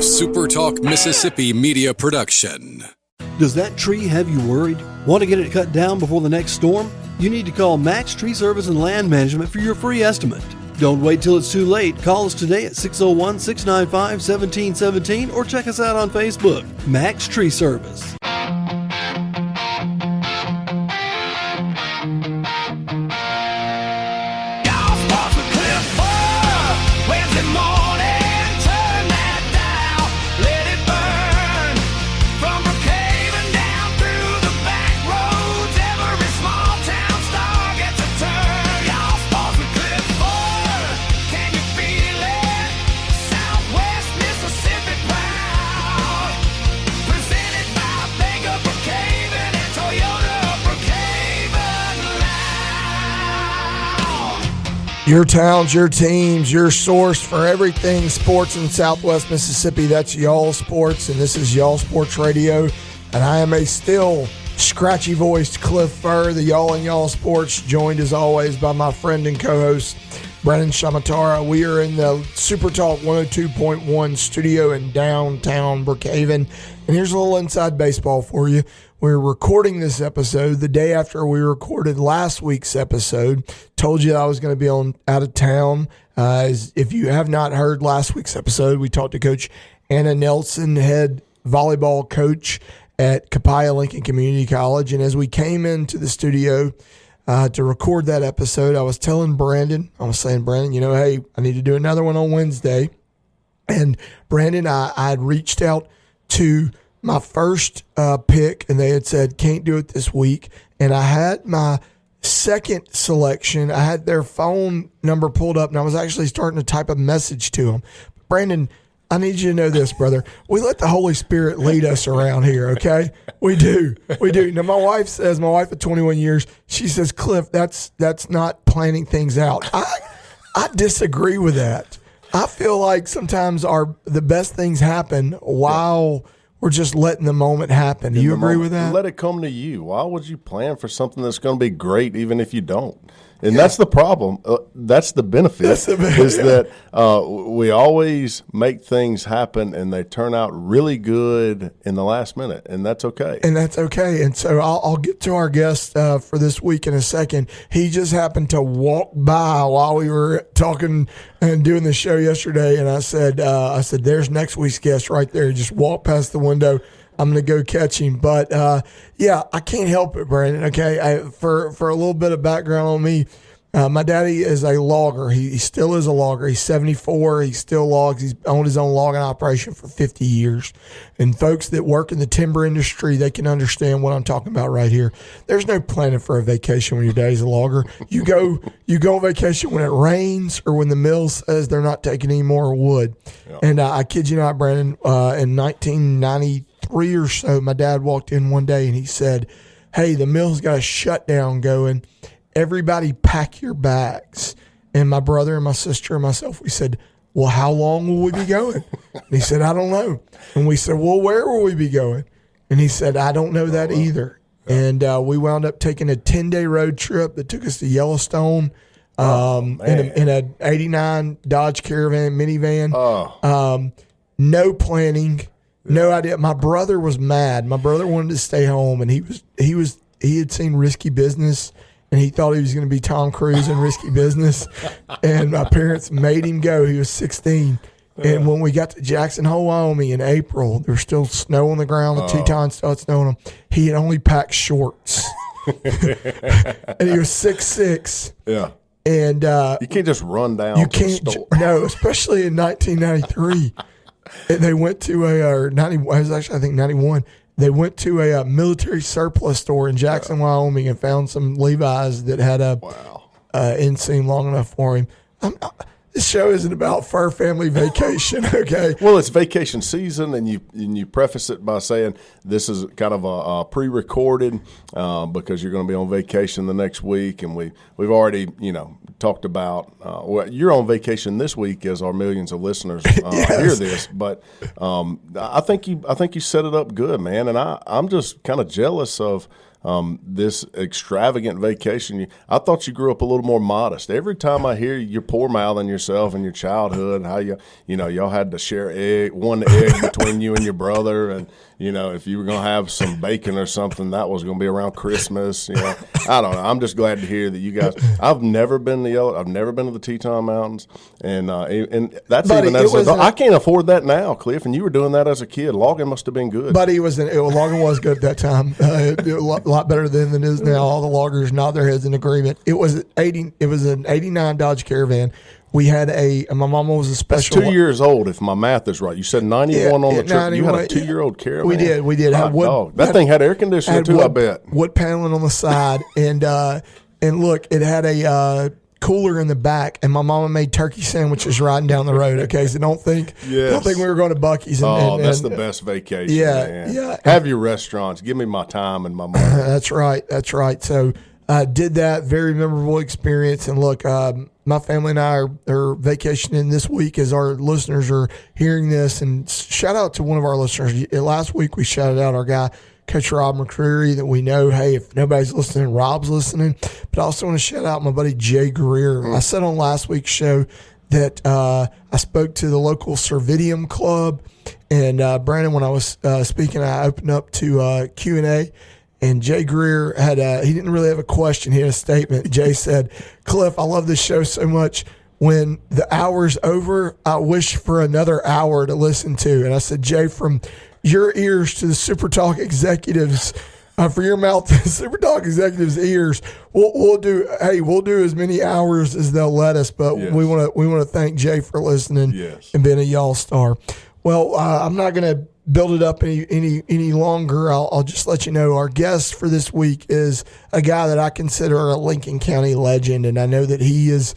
SuperTalk Mississippi media production. Does that tree have you worried? Want to get it cut down before the next storm? You need to call Max Tree Service and Land Management for your free estimate. Don't wait till it's too late. Call us today at 601-695-1717 or check us out on Facebook. Max Tree Service. Your towns, your teams, your source for everything sports in Southwest Mississippi. That's Y'all Sports, and this is Y'all Sports Radio. And I am a still scratchy-voiced Cliff Furr, the Y'all and Y'all Sports, joined as always by my friend and co-host, Brennan Shamatara. We are in the SuperTalk 102.1 studio in downtown Brookhaven. And here's a little inside baseball for you. We're recording this episode the day after we recorded last week's episode. Told you I was going to be out of town. If you have not heard last week's episode, we talked to Coach Anna Nelson, head volleyball coach at Copiah Lincoln Community College. And as we came into the studio to record that episode, I was telling Brandon, Brandon, hey, I need to do another one on Wednesday. And Brandon, I had reached out to my first pick, and they had said, can't do it this week. And I had my second selection. I had their phone number pulled up, and I was actually starting to type a message to them. Brandon, I need you to know this, brother. We let the Holy Spirit lead us around here, okay? We do. Now, my wife of 21 years, she says, Cliff, that's not planning things out. I disagree with that. I feel like sometimes the best things happen while we're just letting the moment happen. Do you agree with that? Let it come to you. Why would you plan for something that's going to be great even if you don't? And that's the problem. That's the benefit, is that we always make things happen and they turn out really good in the last minute, and that's okay. And so I'll get to our guest for this week in a second. He just happened to walk by while we were talking and doing the show yesterday, and I said, there's next week's guest right there. He just walked past the window. I'm going to go catch him. But, I can't help it, Brandon, okay? For a little bit of background on me, my daddy is a logger. He still is a logger. He's 74. He still logs. He's owned his own logging operation for 50 years. And folks that work in the timber industry, they can understand what I'm talking about right here. There's no planning for a vacation when your daddy's a logger. You go on vacation when it rains or when the mill says they're not taking any more wood. Yeah. And I kid you not, Brandon, in 1993 or so, my dad walked in one day and he said, hey, the mill's got a shutdown going. Everybody pack your bags. And my brother and my sister and myself, we said, well, how long will we be going? And he said, I don't know. And we said, well, where will we be going? And he said, I don't know that either. And we wound up taking a 10-day road trip that took us to Yellowstone in a 89 Dodge Caravan minivan. No planning. No idea. My brother was mad. My brother wanted to stay home, and he had seen Risky Business, and he thought he was going to be Tom Cruise in Risky Business. And my parents made him go. He was 16. And when we got to Jackson Hole, Wyoming in April, there was still snow on the ground. The Tetons still had snow on them. He had only packed shorts. And he was 6'6". Yeah. And you can't just run down to the store. No, especially in 1993. They went to it was actually, I think, 91. They went to a military surplus store in Jackson, Wyoming, and found some Levi's that had a inseam long enough for him. This show isn't about fur family vacation, okay? Well, it's vacation season, and you preface it by saying this is kind of a pre-recorded because you're going to be on vacation the next week, and we've already talked about. You're on vacation this week, as our millions of listeners hear this. But I think you set it up good, man, and I'm just kind of jealous of this extravagant vacation. I thought you grew up a little more modest. Every time I hear you're poor mouthing yourself in your childhood, how y'all had to share one egg between you and your brother, and if you were going to have some bacon or something, that was going to be around Christmas. I don't know. I'm just glad to hear that you guys. I've never been to the Teton Mountains, and that's Buddy, even as I can't afford that now, Cliff. And you were doing that as a kid. Logging must have been good. Buddy, logging was good at that time. A lot better than it is now. All the loggers nod their heads in agreement. It was an '89 Dodge Caravan. We had my mama was a special. That's 2 years old, if my math is right. You said 91 on the trip. You had a 2-year-old Caravan. We did. That thing had air conditioning too, I bet. Wood paneling on the side, and look, it had a cooler in the back, and my mama made turkey sandwiches riding down the road. Okay, so don't think we were going to Buc-ee's. That's the best vacation. Yeah. Have your restaurants. Give me my time and my money. That's right. So did that. Very memorable experience. And look, my family and I are vacationing this week as our listeners are hearing this. And shout out to one of our listeners. Last week we shouted out our guy, Coach Rob McCreary, that we know, hey, if nobody's listening, Rob's listening. But I also want to shout out my buddy Jay Greer. I said on last week's show that I spoke to the local Cervidium Club. And Brandon, when I was speaking, I opened up to Q&A. And Jay Greer he didn't really have a question. He had a statement. Jay said, Cliff, I love this show so much. When the hour's over, I wish for another hour to listen to. And I said, Jay, from your ears to the SuperTalk executives, for your mouth to the SuperTalk executives' ears, we'll do as many hours as they'll let us. But we want to thank Jay for listening and being a y'all star. Well, I'm not going to build it up any longer. I'll just let you know our guest for this week is a guy that I consider a Lincoln County legend, and I know that he's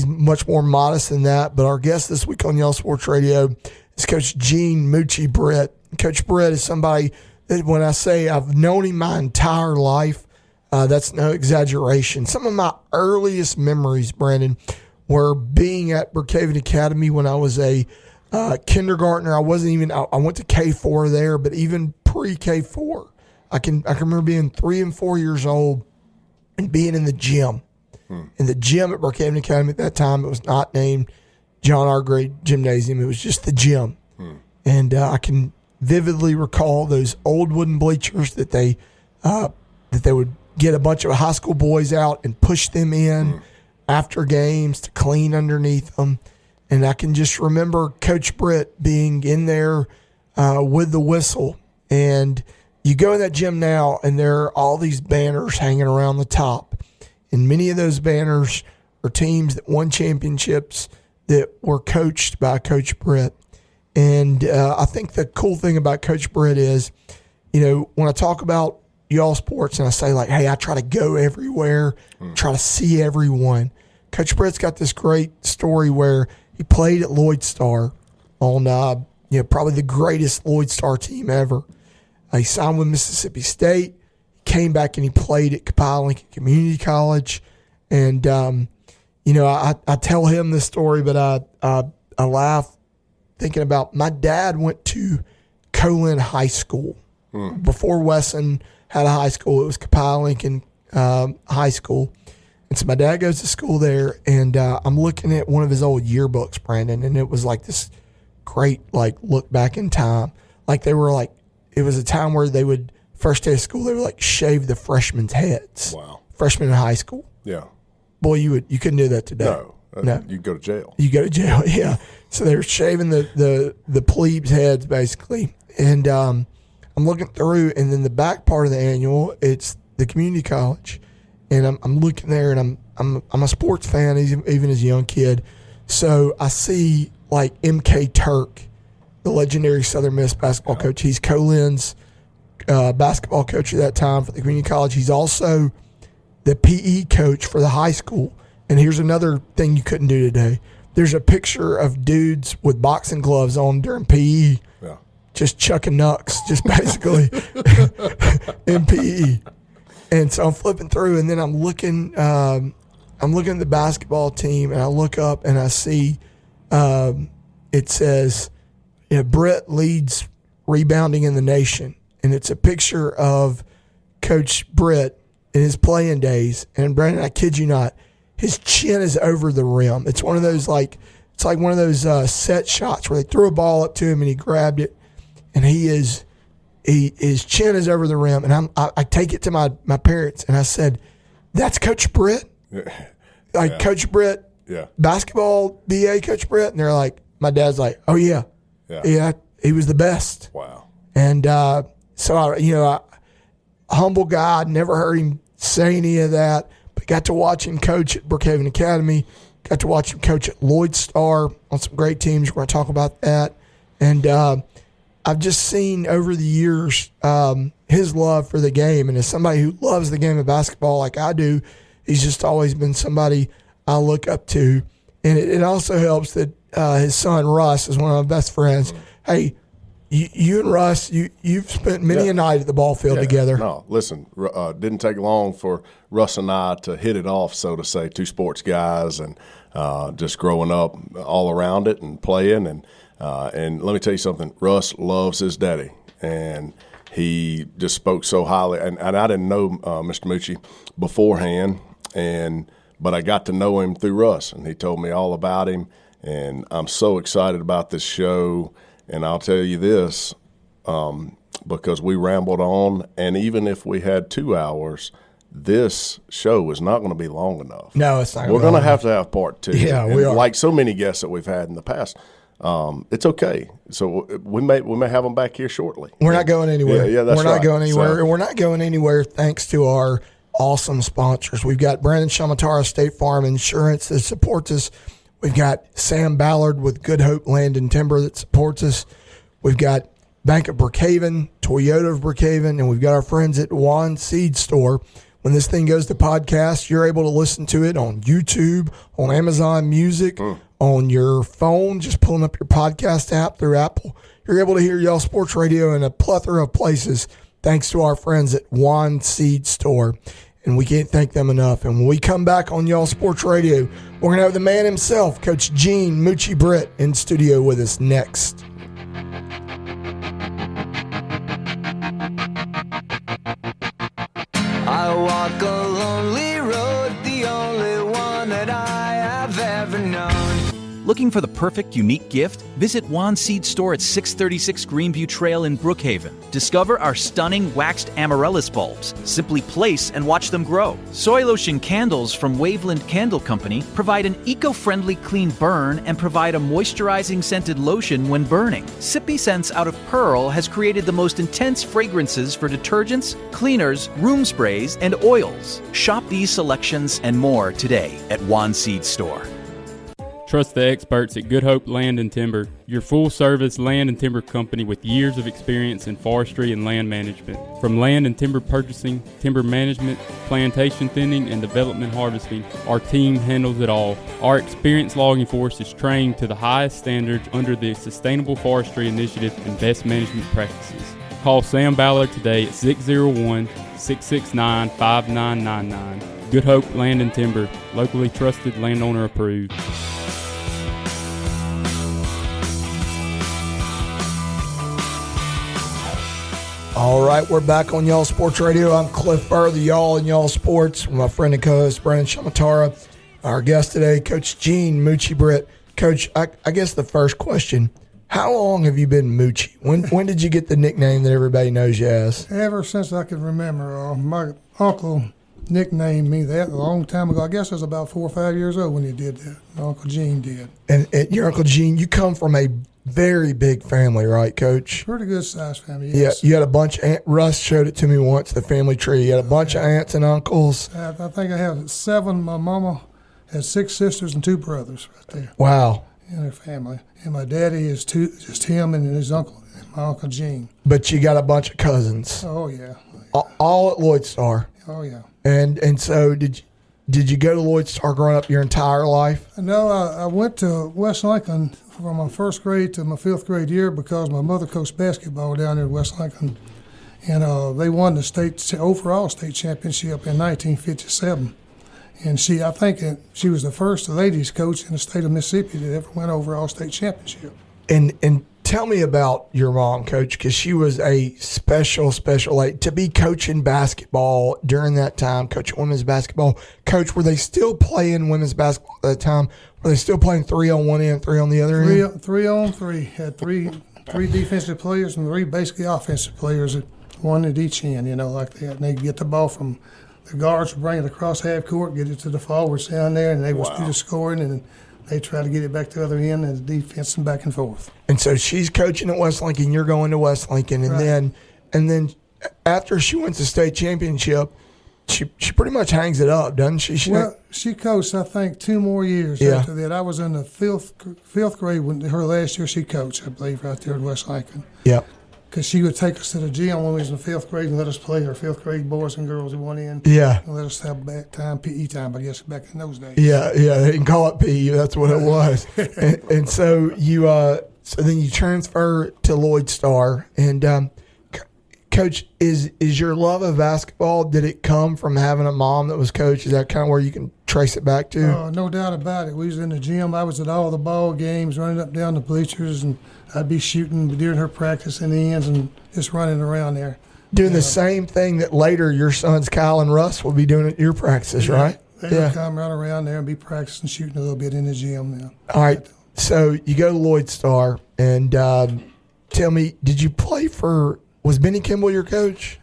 much more modest than that. But our guest this week on Y'all Sports Radio is Coach Gene Moochie Britt. Coach Britt is somebody that when I say I've known him my entire life, that's no exaggeration. Some of my earliest memories, Brandon, were being at Brookhaven Academy when I was a kindergartner. I went to K4 there, but even pre-K4, I can remember being 3 and 4 years old and being in the gym. In the gym at Brookhaven Academy at that time, it was not named John R. Gray Gymnasium. It was just the gym. And I can vividly recall those old wooden bleachers that they would get a bunch of high school boys out and push them in after games to clean underneath them. And I can just remember Coach Britt being in there with the whistle. And you go in that gym now, and there are all these banners hanging around the top. And many of those banners are teams that won championships that were coached by Coach Britt. And I think the cool thing about Coach Britt is, when I talk about y'all sports and I say, like, hey, I try to go everywhere, try to see everyone. Coach Britt's got this great story where he played at Lloyd Star on, probably the greatest Lloyd Star team ever. He signed with Mississippi State, came back and he played at Copiah Lincoln Community College. And, I tell him this story, but I laugh thinking about my dad went to Colin High School. Before Wesson had a high school, it was Copiah Lincoln High School. And so my dad goes to school there, and I'm looking at one of his old yearbooks, Brandon, and it was like this great, look back in time. It was a time where they would, first day of school, they would, shave the freshmen's heads. Wow. Freshmen in high school. Yeah. Boy, you couldn't do that today. No. You'd go to jail. You go to jail, yeah. So they were shaving the plebes' heads, basically. And I'm looking through, and then the back part of the annual, it's the community college. And I'm looking there, and I'm a sports fan, even as a young kid. So I see M.K. Turk, the legendary Southern Miss basketball coach. He's Colin's basketball coach at that time for the community college. He's also the PE coach for the high school. And here's another thing you couldn't do today. There's a picture of dudes with boxing gloves on during PE, just chucking knucks, just basically in PE. And so I'm flipping through, and then I'm looking at the basketball team, and I look up and I see it says, Britt leads rebounding in the nation. And it's a picture of Coach Britt in his playing days, and Brandon, I kid you not, his chin is over the rim. It's one of those it's like one of those set shots where they threw a ball up to him and he grabbed it, and his chin is over the rim. And I take it to my parents and I said, "That's Coach Britt." Coach Britt, basketball BA Coach Britt, and they're like, my dad's like, "Oh yeah, he was the best." Wow. And so I humble guy, I'd never heard him say any of that, but got to watch him coach at Brookhaven Academy, got to watch him coach at Lloyd Star on some great teams. We're going to talk about that. And I've just seen over the years his love for the game. And as somebody who loves the game of basketball like I do, he's just always been somebody I look up to. And it also helps that his son Russ is one of my best friends. Hey, you and Russ, you've spent many a night at the ball field together. No, listen, didn't take long for Russ and I to hit it off, so to say, two sports guys, and just growing up all around it and playing. And let me tell you something, Russ loves his daddy, and he just spoke so highly. And I didn't know Mr. Moochie beforehand, but I got to know him through Russ, and he told me all about him. And I'm so excited about this show. And I'll tell you this, because we rambled on, and even if we had 2 hours, this show is not going to be long enough. No, it's not. We're going to have part 2. Yeah, and we are. Like so many guests that we've had in the past, it's okay. So we may have them back here shortly. We're not going anywhere. Yeah, that's We're not right. going anywhere. And we're not going anywhere thanks to our awesome sponsors. We've got Brandon Shamatara State Farm Insurance that supports us. We've got Sam Ballard with Good Hope Land and Timber that supports us. We've got Bank of Brookhaven, Toyota of Brookhaven, and we've got our friends at Juan Seed Store. When this thing goes to podcast, you're able to listen to it on YouTube, on Amazon Music, on your phone, just pulling up your podcast app through Apple. You're able to hear Y'all Sports Radio in a plethora of places thanks to our friends at Juan Seed Store. And we can't thank them enough. And when we come back on Y'all Sports Radio, we're going to have the man himself, Coach Gene Moochie Britt, in studio with us next. I walk a lonely road, the only one that I have ever known. Looking for the perfect, unique gift? Visit Juan Seed Store at 636 Greenview Trail in Brookhaven. Discover our stunning waxed amaryllis bulbs. Simply place and watch them grow. Soy lotion candles from Waveland Candle Company provide an eco-friendly clean burn and provide a moisturizing scented lotion when burning. Sippy Scents out of Pearl has created the most intense fragrances for detergents, cleaners, room sprays, and oils. Shop these selections and more today at Juan Seed Store. Trust the experts at Good Hope Land and Timber, your full-service land and timber company with years of experience in forestry and land management. From land and timber purchasing, timber management, plantation thinning, and development harvesting, our team handles it all. Our experienced logging force is trained to the highest standards under the Sustainable Forestry Initiative and best management practices. Call Sam Ballard today at 601-669-5999. Good Hope Land and Timber, locally trusted, landowner approved. All right, we're back on Y'all Sports Radio. I'm Cliff Burr, the Y'all and Y'all Sports, with my friend and co-host Brandon Shamatara. Our guest today, Coach Gene Moochie Britt. Coach, I guess the first question, how long have you been Moochie? When did you get the nickname that everybody knows you as? Ever since I can remember. My uncle nicknamed me that a long time ago. I guess I was about 4 or 5 years old when he did that. My Uncle Gene did. And your Uncle Gene, you come from a very big family, right, Coach? Pretty good sized family, yes. Yeah, you had a bunch of Russ showed it to me once, the family tree. You had a bunch of aunts and uncles. I think I have 7. My mama has 6 sisters and 2 brothers right there. Wow. In her family. And my daddy is just him and his uncle, and my Uncle Gene. But you got a bunch of cousins. Oh, yeah. All at Lloyd Star. Oh, yeah. And so did you go to Lloyd Star growing up your entire life? No, I went to West Lincoln from my 1st grade to my 5th grade year because my mother coached basketball down there at West Lincoln. And they won the overall state championship in 1957. And I think she was the first ladies coach in the state of Mississippi that ever won overall state championship. And tell me about your mom, Coach, because she was a special lady. To be coaching basketball during that time, coaching women's basketball. Coach, were they still playing women's basketball at that time? Were they still playing 3 on one end, 3 on the other end? 3 on 3. Had three defensive players and 3 basically offensive players, 1 at each end, like that. And they get the ball from the guards, bring it across half court, get it to the forwards down there, and they would do the scoring, and they try to get it back to the other end and the defense and back and forth. And so she's coaching at West Lincoln, you're going to West Lincoln, and then after she wins the state championship, she pretty much hangs it up, doesn't she? She coached, I think, 2 more years after that. I was in the fifth grade when her last year she coached, I believe, right there at West Lincoln. Yep. Because she would take us to the gym when we was in the 5th grade and let us play her 5th grade boys and girls at one end. Yeah. And let us have back time, PE time, I guess, back in those days. Yeah, they didn't call it PE. That's what it was. and so so then you transfer to Lloyd Star. And, Coach, is your love of basketball, did it come from having a mom that was coach? Is that kind of where you can trace it back to? No doubt about it. We was in the gym. I was at all the ball games, running up down the bleachers, and I'd be shooting during her practice in the ends and just running around there. Doing the same thing that later your sons Kyle and Russ will be doing at your practices, right? They would come right around there and be practicing shooting a little bit in the gym now. All right. So you go to Lloyd Star, and tell me, did you play for – was Benny Kimball your coach?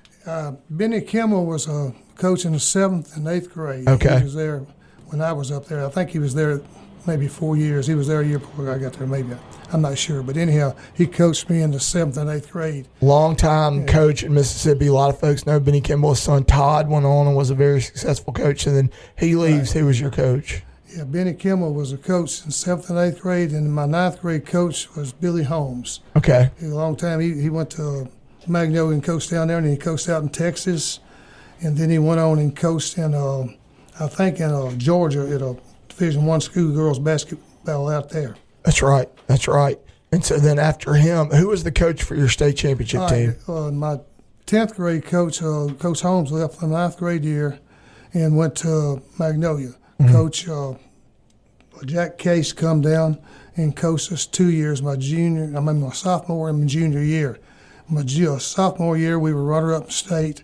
Benny Kimball was a coach in the 7th and 8th grade. Okay. He was there when I was up there. I think he was there maybe 4 years. He was there a year before I got there, maybe. I'm not sure. But anyhow, he coached me in the 7th and 8th grade. Long-time coach in Mississippi. A lot of folks know Benny Kimball's son Todd went on and was a very successful coach. And then he leaves. Who was your coach? Yeah, Benny Kimball was a coach in 7th and 8th grade. And my 9th grade coach was Billy Holmes. Okay. A long time. He went to Magnolia and coached down there, and he coached out in Texas. And then he went on and coached in, I think, in Georgia at a Division I school, girls basketball out there. That's right. And so then after him, who was the coach for your state championship team? My 10th grade coach, Coach Holmes, left the 9th grade year and went to Magnolia. Mm-hmm. Coach Jack Case come down and coached us 2 years, my sophomore and my junior year. My sophomore year, we were runner-up in state.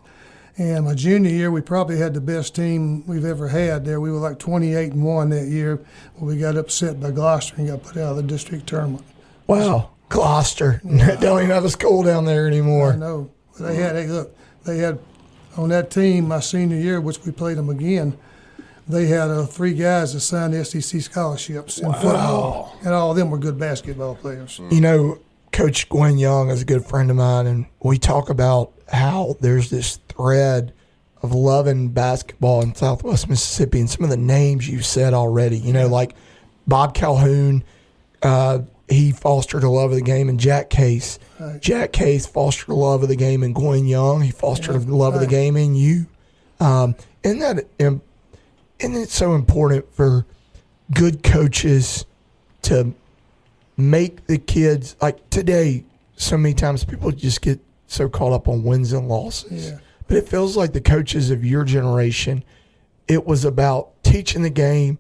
And my junior year, we probably had the best team we've ever had there. We were like 28-1 that year. We got upset by Gloucester and got put out of the district tournament. Wow, Gloucester. Yeah. Don't even have a school down there anymore. I know. They had on that team my senior year, which we played them again, they had 3 guys that signed SEC scholarships in football. And all of them were good basketball players. Coach Gwen Young is a good friend of mine, and we talk about how there's this thread of loving basketball in Southwest Mississippi, and some of the names you've said already, like Bob Calhoun, he fostered a love of the game, and Jack Case. Right. Jack Case fostered a love of the game in Gwen Young. He fostered a love of the game in you. Isn't it so important for good coaches to make the kids, like today, so many times people just get so caught up on wins and losses. Yeah. But it feels like the coaches of your generation, it was about teaching the game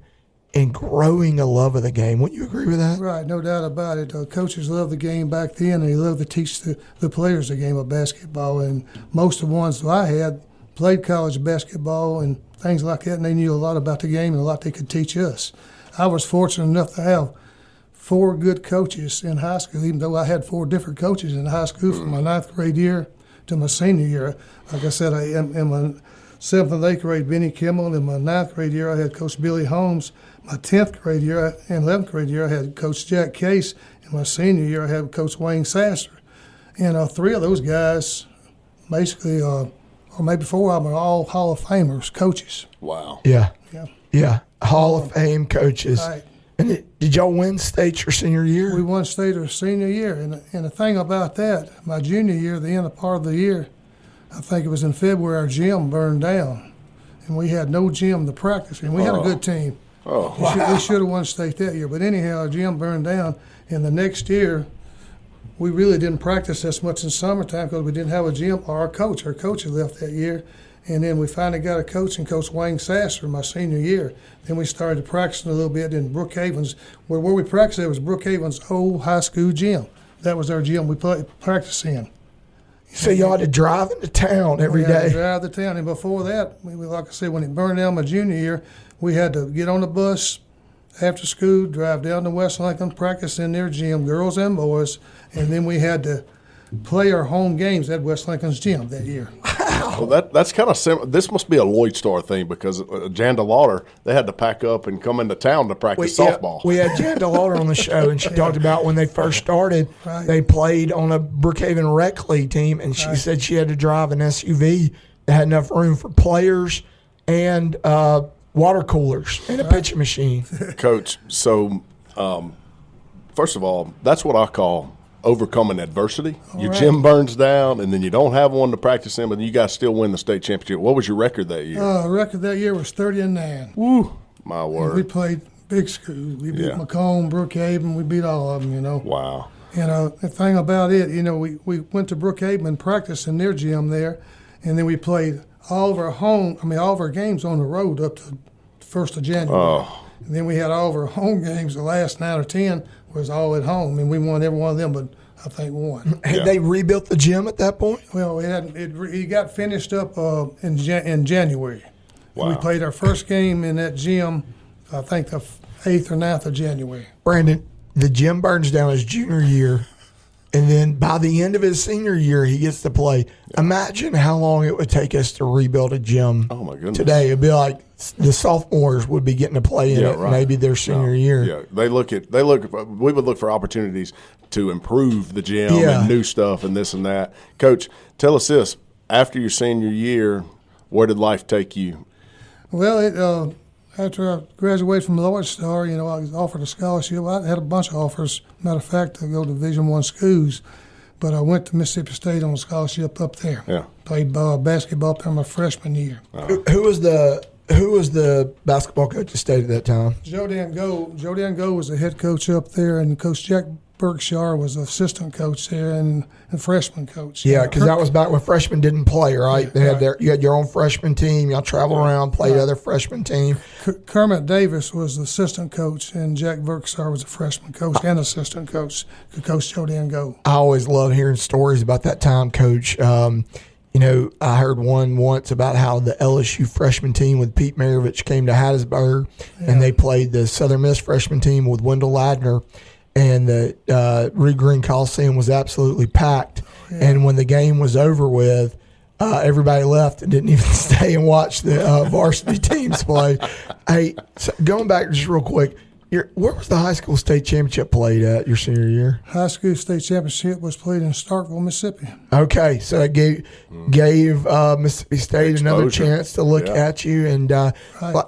and growing a love of the game. Wouldn't you agree with that? Right, no doubt about it. Coaches loved the game back then, and they loved to teach the players the game of basketball. And most of the ones that I had played college basketball and things like that, and they knew a lot about the game and a lot they could teach us. I was fortunate enough to have 4 good coaches in high school, even though I had 4 different coaches in high school from my 9th grade year to my senior year. Like I said, in my 7th and 8th grade, Benny Kimball. In my 9th grade year, I had Coach Billy Holmes. My 10th grade year and 11th grade year, I had Coach Jack Case. In my senior year, I had Coach Wayne Sasser. And 3 of those guys, basically, or maybe 4 of them, are all Hall of Famers, coaches. Wow. Yeah. Hall of Fame coaches. Right. And did y'all win state your senior year? We won state our senior year. And the thing about that, my junior year, the end of part of the year, I think it was in February, our gym burned down. And we had no gym to practice. And we had a good team. We should have won state that year. But anyhow, our gym burned down. And the next year, we really didn't practice as much in summertime because we didn't have a gym or our coach. Our coach had left that year. And then we finally got a coach, and Coach Wayne Sasser, my senior year. Then we started practicing a little bit in Brookhaven's. Where we practiced at was Brookhaven's old high school gym. that was our gym we practiced in. So y'all had to drive into town every We had day. to drive to town, and before that, like I said, when it burned down my junior year, we had to get on the bus after school, drive down to West Lincoln, practice in their gym, girls and boys, and then we had to play our home games at West Lincoln's gym that year. Well, that's kind of similar. This must be a Lloyd Star thing because Janda Lauder, they had to pack up and come into town to practice softball. We had Janda Lauder on the show, and she talked about when they first started, they played on a Brookhaven Rec League team, and she said she had to drive an SUV that had enough room for players and water coolers and a pitching machine. Coach, so first of all, that's what I call overcoming adversity. Your gym burns down, and then you don't have one to practice in, but you guys still win the state championship. What was your record that year? Record that year was 30-9. Woo, my word. We played big schools. We beat Macomb, Brookhaven. We beat all of them, you know. Wow. The thing about it, we went to Brookhaven and practiced in their gym there, and then we played all of our games on the road up to the 1st of January. Oh. And then we had all of our home games, the last 9 or 10 was all at home, and we won every one of them, but I think one. Had they rebuilt the gym at that point? Well, it got finished up in January. Wow. We played our first game in that gym, I think the 8th or 9th of January. Brandon, the gym burns down his junior year, and then by the end of his senior year, he gets to play. Imagine how long it would take us to rebuild a gym. Oh, my goodness. Today, it'd be like the sophomores would be getting to play in it, maybe their senior year. Yeah, we would look for opportunities to improve the gym and new stuff and this and that. Coach, tell us this: after your senior year, where did life take you? Well, after I graduated from Lloyd Star, I was offered a scholarship. I had a bunch of offers, matter of fact, to go to Division I schools, but I went to Mississippi State on a scholarship up there. Yeah, played basketball up there my freshman year. Who was the basketball coach at State at that time? Joe Dango was the head coach up there, and Coach Jack Berkshire was the assistant coach there and freshman coach. Yeah, because that was back when freshmen didn't play, right? They had you had your own freshman team. Y'all traveled around, played other freshman team. Kermit Davis was the assistant coach, and Jack Berkshire was a freshman coach and assistant coach to Coach Joe Dango. I always love hearing stories about that time, Coach. I heard one once about how the LSU freshman team with Pete Maravich came to Hattiesburg, and they played the Southern Miss freshman team with Wendell Ladner, and the Reed Green Coliseum was absolutely packed. Yeah. And when the game was over with, everybody left and didn't even stay and watch the varsity teams play. Hey, so going back just real quick, where was the high school state championship played at your senior year? High school state championship was played in Starkville, Mississippi. Okay, so it gave Mississippi State another chance to look at you, and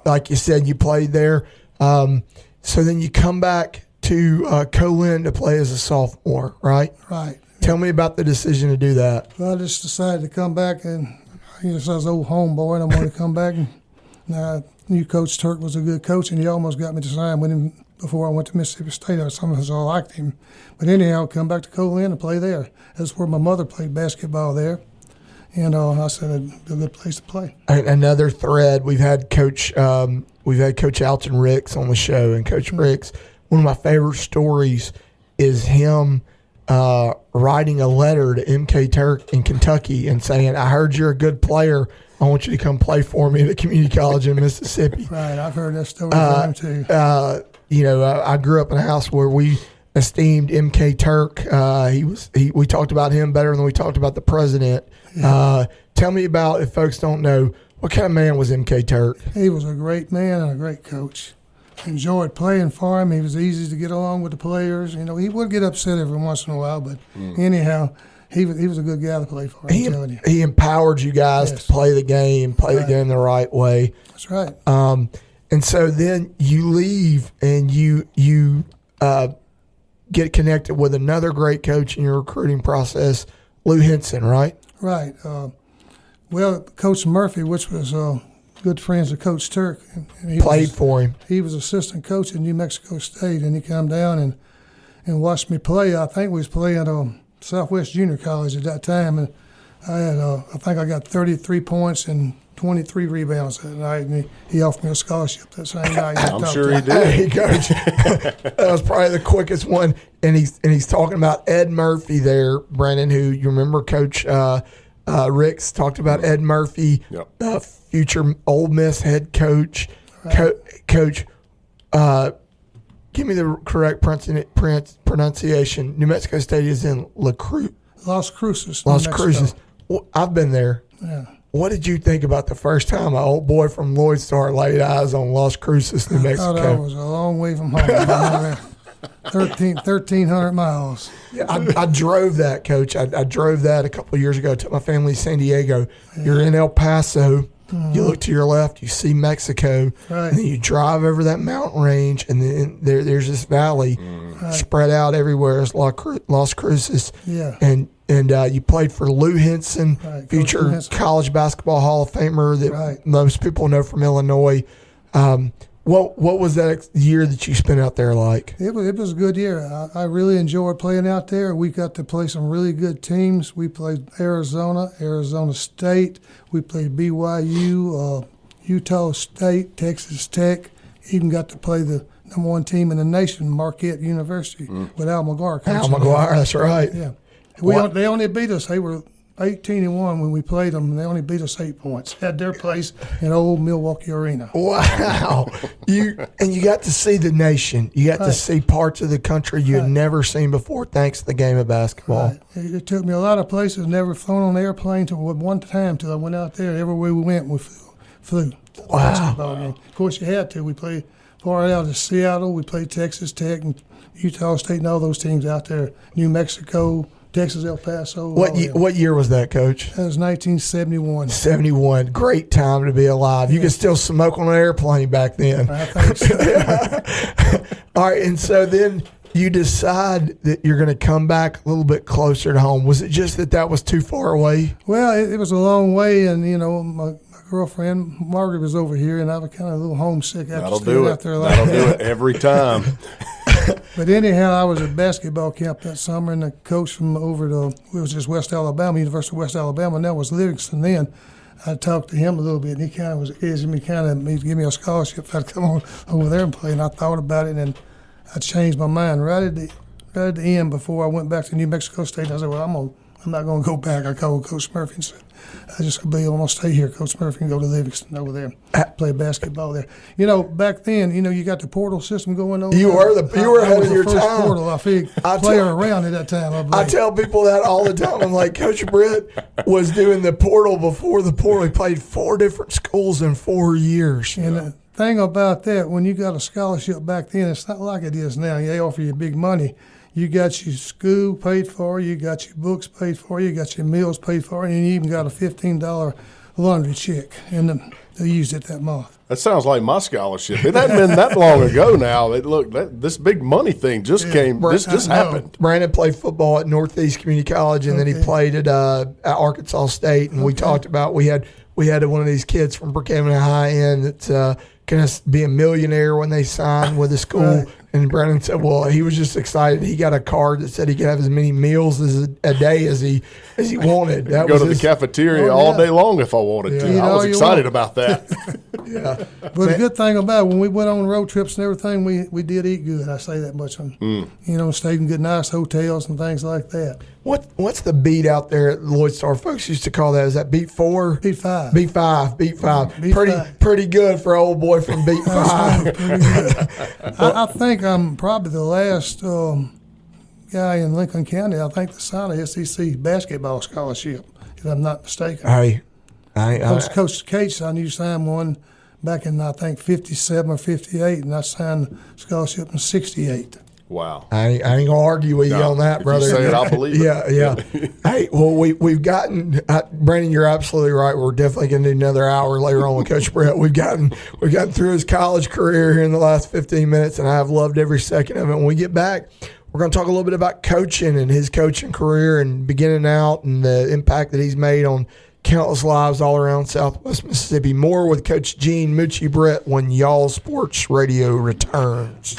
like you said, you played there. So then you come back to Colin to play as a sophomore, right? Right. Tell me about the decision to do that. Well, I just decided to come back, and I was an old homeboy, and I wanted to come back. And knew Coach Turk was a good coach, and he almost got me to sign with him before I went to Mississippi State. I liked him. But anyhow, come back to Colin and play there. That's where my mother played basketball there. And I said it'd be a good place to play. Another thread, we've had Coach Alton Ricks on the show, and Coach Ricks, one of my favorite stories is him writing a letter to M.K. Turk in Kentucky and saying, I heard you're a good player. I want you to come play for me at a community college in Mississippi. Right, I've heard that story from him too. I grew up in a house where we esteemed M.K. Turk. We talked about him better than we talked about the president. Yeah. Tell me about, if folks don't know, what kind of man was M.K. Turk? He was a great man and a great coach. Enjoyed playing for him. He was easy to get along with the players. He would get upset every once in a while, but anyhow, he was a good guy to play for. He empowered you guys to play the game, the game the right way. That's right. And so then you leave and you get connected with another great coach in your recruiting process, Lou Henson, right? Right. Well, Coach Murphy, which was good friends with Coach Turk. And he played for him. He was assistant coach at New Mexico State, and he come down and watched me play. I think we was playing Southwest Junior College at that time, and I think I got 33 points and 23 rebounds that night, and he offered me a scholarship that same night. I'm sure he did. Hey, Coach, that was probably the quickest one. And he's talking about Ed Murphy there, Brandon, who you remember Coach Ricks talked about Ed Murphy, Yep. Future Ole Miss head coach. Right. Coach, give me the correct pronunciation. New Mexico State is in Las Cruces. Las New Cruces. Mexico. Well, I've been there. Yeah. What did you think about the first time an old boy from Lloyd Star laid eyes on Las Cruces, New I thought I Mexico? was a long way from home. 1,300 miles. Yeah, I drove that, Coach. I drove that a couple of years ago. I took my family to San Diego. You're in El Paso. You look to your left, you see Mexico. Right. And then you drive over that mountain range, and then there's this valley spread out everywhere. It's Las Cruces. Yeah. And you played for Lou Henson, Right, future Coach Henson. college basketball Hall of Famer that Right. most people know from Illinois. What was that year that you spent out there like? It was a good year. I really enjoyed playing out there. We got to play some really good teams. We played Arizona State. We played BYU, Utah State, Texas Tech. Even got to play the number one team in the nation, Marquette University, with Al McGuire. Al McGuire, that's right. Yeah. What? They only beat us. They were 18-1 when we played them, and they only beat us 8 points. Had their place in old Milwaukee Arena. Wow. You got to see the nation. You got to see parts of the country you had never seen before thanks to the game of basketball. Right. It took me a lot of places. Never flown on an airplane till one time till I went out there. Everywhere we went, we flew. Wow. Basketball game. Of course, you had to. We played far out of Seattle. We played Texas Tech and Utah State and all those teams out there. New Mexico, Texas, El Paso. What year was that, Coach? That was 1971. 71. Great time to be alive. You could still smoke on an airplane back then. I think so. All right, and so then you decide that you're going to come back a little bit closer to home. Was it just that was too far away? Well, it was a long way, and, my girlfriend, Margaret, was over here, and I was kind of a little homesick after That'll staying do out it. there like That'll that. do it every time. But anyhow, I was at basketball camp that summer, and the coach from over to, it was just West Alabama, University of West Alabama, and that was Livingston then. I talked to him a little bit, and he kind of was asking me to give me a scholarship if I'd come on over there and play. And I thought about it, and I changed my mind right at the end before I went back to New Mexico State. And I said, well, I'm not going to go back. I called Coach Murphy and said, I'm going to stay here, Coach Murphy, and go to Livingston over there and play basketball there. Back then, you got the portal system going on. You were ahead of your first time. Portal, I figured, player around at that time. I believe. I tell people that all the time. I'm like, Coach Britt was doing the portal before the portal. He played 4 different schools in 4 years. And the thing about that, when you got a scholarship back then, it's not like it is now. They offer you big money. You got your school paid for, you got your books paid for, you got your meals paid for, and you even got a $15 laundry check, and they used it that month. That sounds like my scholarship. It hadn't been that long ago now. This big money thing just happened. Brandon played football at Northeast Community College, and then he played at Arkansas State. And we talked about we had one of these kids from Brookhaven High End that's going to be a millionaire when they sign with the school. Right. And Brandon said, well, he was just excited. He got a card that said he could have as many meals a day as he wanted. That go to the cafeteria all day long if I wanted to. I was excited about that. Yeah. But the good thing about it, when we went on road trips and everything, we did eat good. I say that much. Stayed in good, nice hotels and things like that. What's the beat out there at Lloyd Star? Folks used to call that, is that beat 4? Beat 5. Beat 5. Beat 5. Beat 5. Pretty good for old boy from beat 5. I think I'm probably the last guy in Lincoln County, I think, to sign a SEC basketball scholarship, if I'm not mistaken. Hey, Coach Cates, I knew signed one back in, I think, 57 or 58, and I signed a scholarship in 68. Wow. I ain't going to argue with you on that, brother. If you say it, I'll believe it. Yeah. Hey, well, we've gotten Brandon, you're absolutely right. We're definitely going to do another hour later on with Coach Britt. We've gotten through his college career here in the last 15 minutes, and I've loved every second of it. When we get back, we're going to talk a little bit about coaching and his coaching career and beginning out and the impact that he's made on countless lives all around Southwest Mississippi. More with Coach Gene Moochie Britt when Y'all Sports Radio returns.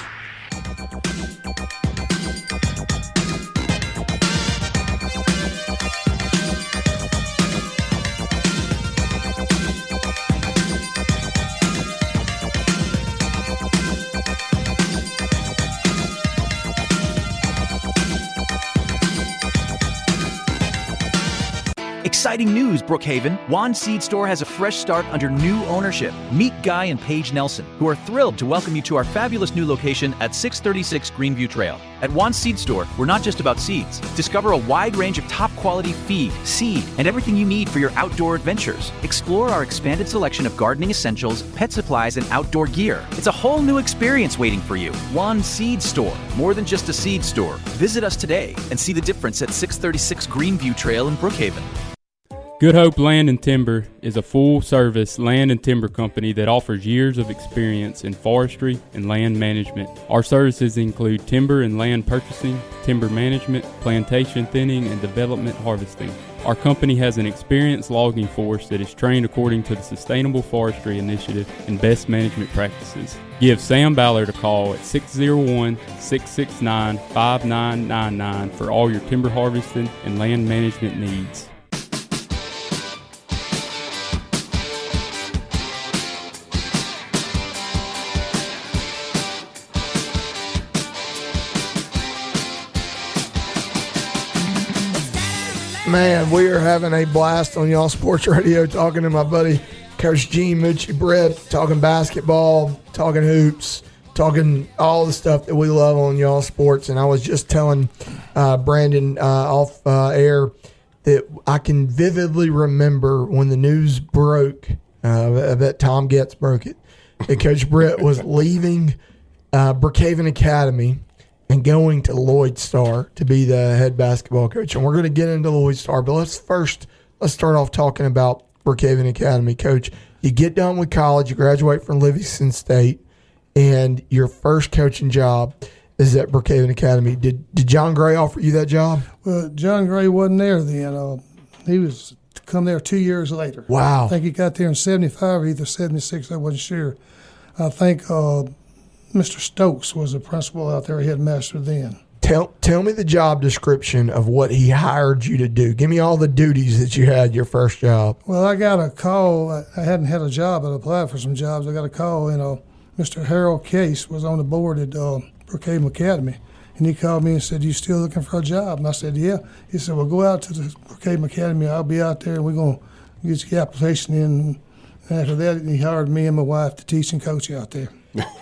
Exciting news, Brookhaven! Juan Seed Store has a fresh start under new ownership. Meet Guy and Paige Nelson, who are thrilled to welcome you to our fabulous new location at 636 Greenview Trail. At Juan Seed Store, we're not just about seeds. Discover a wide range of top-quality feed, seed, and everything you need for your outdoor adventures. Explore our expanded selection of gardening essentials, pet supplies, and outdoor gear. It's a whole new experience waiting for you. Juan Seed Store, more than just a seed store. Visit us today and see the difference at 636 Greenview Trail in Brookhaven. Good Hope Land and Timber is a full-service land and timber company that offers years of experience in forestry and land management. Our services include timber and land purchasing, timber management, plantation thinning, and development harvesting. Our company has an experienced logging force that is trained according to the Sustainable Forestry Initiative and best management practices. Give Sam Ballard a call at 601-669-5999 for all your timber harvesting and land management needs. Man, we are having a blast on Y'all Sports Radio, talking to my buddy Coach Gene Moochie Britt, talking basketball, talking hoops, talking all the stuff that we love on Y'all Sports. And I was just telling Brandon off air that I can vividly remember when the news broke, I bet Tom Getz broke it, that Coach Britt was leaving Brookhaven Academy and going to Lloyd Star to be the head basketball coach. And we're going to get into Lloyd Star, but let's start off talking about Brookhaven Academy. Coach, you get done with college, you graduate from Livingston State, and your first coaching job is at Brookhaven Academy. Did John Gray offer you that job? Well, John Gray wasn't there then. He was to come there 2 years later. Wow. I think he got there in 75 or either 76, I wasn't sure. I think Mr. Stokes was the principal out there, headmaster then. Tell me the job description of what he hired you to do. Give me all the duties that you had your first job. Well, I got a call. I hadn't had a job. I applied for some jobs. I got a call, Mr. Harold Case was on the board at Brookhaven Academy. And he called me and said, "You still looking for a job?" And I said, "Yeah." He said, "Well, go out to the Brookhaven Academy. I'll be out there, and we're going to get your application in." And after that, he hired me and my wife to teach and coach out there.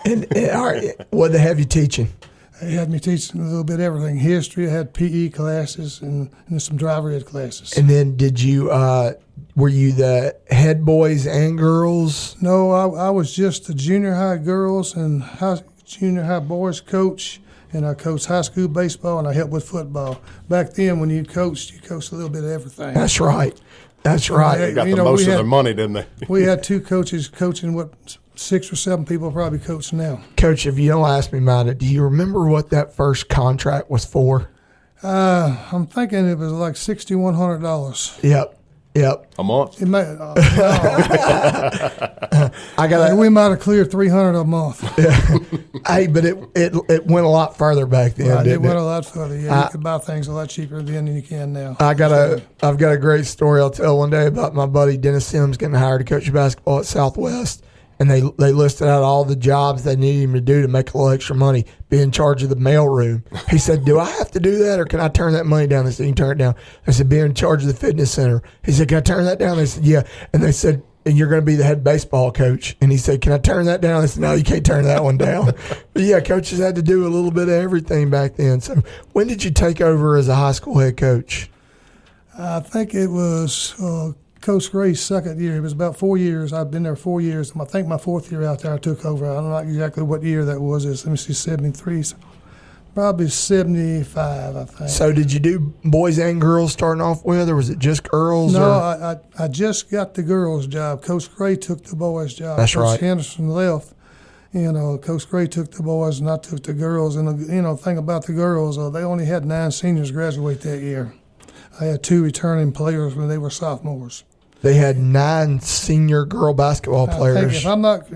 And all right, what did they have you teaching? They had me teaching a little bit of everything. History, I had PE classes and some driver ed classes. And then did you, were you the head boys and girls? No, I was just the junior high girls and junior high boys coach, and I coached high school baseball, and I helped with football. Back then, when you coached a little bit of everything. That's right. That's right. They got most of their money, didn't they? We had two coaches coaching what 6 or 7 people probably coach now. Coach, if you don't ask me about it, do you remember what that first contract was for? I'm thinking it was like $6,100. Yep. A month? It may, we might have cleared $300 a month. Hey, but it went a lot farther back then. Right, didn't it went a lot further. Yeah, you could buy things a lot cheaper then than you can now. I've got a great story I'll tell one day about my buddy Dennis Sims getting hired to coach basketball at Southwest. And they listed out all the jobs they needed him to do to make a little extra money, be in charge of the mail room. He said, "Do I have to do that, or can I turn that money down?" They said, "You can turn it down." I said, "Be in charge of the fitness center." He said, "Can I turn that down?" They said, "Yeah." And they said, "And you're going to be the head baseball coach." And he said, "Can I turn that down?" I said, "No, you can't turn that one down." But yeah, coaches had to do a little bit of everything back then. So when did you take over as a high school head coach? I think it was Coach Gray's second year. It was about 4 years. I've been there 4 years. I think my 4th year out there I took over. I don't know exactly what year that was. Let me see, 73. So probably 75, I think. So did you do boys and girls starting off with, or was it just girls? No, I just got the girls' job. Coach Gray took the boys' job. That's right. Coach Henderson left. Coach Gray took the boys and I took the girls. And, the thing about the girls, they only had 9 seniors graduate that year. I had 2 returning players when they were sophomores. They had 9 senior girl basketball players. I think if I'm not,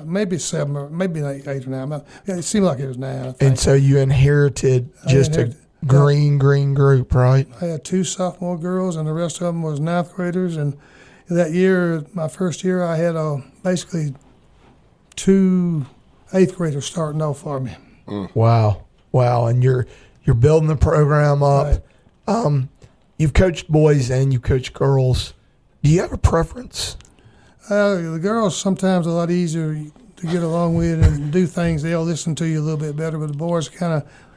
maybe 7 or maybe 8 or 9. It seemed like it was 9. I think. And so you inherited a green group, right? I had 2 sophomore girls, and the rest of them was 9th graders. And that year, my first year, I had basically 2 8th graders starting off for me. Wow! And you're building the program up. Right. you've coached boys and you coach girls. Do you have a preference? The girls sometimes a lot easier to get along with and do things. They'll listen to you a little bit better, but the boys